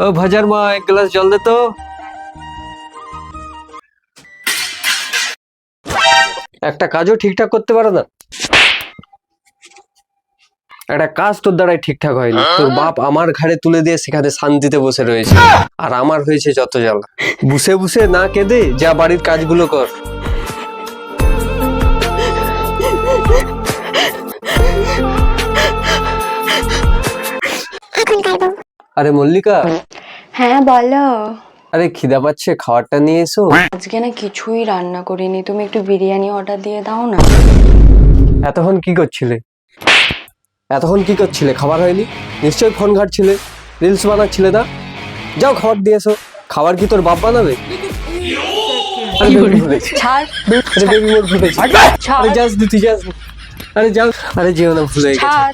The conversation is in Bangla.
ও ভাজার মা, এক গ্লাস জল দে তো। একটা কাজও ঠিকঠাক করতে পারো না। একটা কাজ তোর দ্বারাই ঠিকঠাক হয়নি। তোর বাপ আমার ঘাড়ে তুলে দিয়ে সেখানে শান্তিতে বসে রয়েছে, আর আমার হয়েছে যত জ্বালা। বুসে বুসে না কেঁদে যা বাড়ির কাজগুলো কর। আরে মল্লিকা। হ্যাঁ বলো। আরে খিদা পাচ্ছে, খাবারটা নিয়ে এসো। আজকে না কিছুই রান্না করিনি, তুমি একটু বিরিয়ানি অর্ডার দিয়ে দাও না। এতক্ষণ কি করছিলে? খাবার হয়নি নিশ্চয়ই? ফোন ঘাটছিলে, রিলস বানাচ্ছিলে না? যাও খাবার দিয়ে এসো। খাবার কি তোর বাপ বানাবে? আরে বেবি ভুলেছি। ছাড় আরে বেবি মোর ভুলেছি। আরে যাস দিতি যাস। আরে যাও। আরে যেও না, ভুলে গেছি। ছাড়।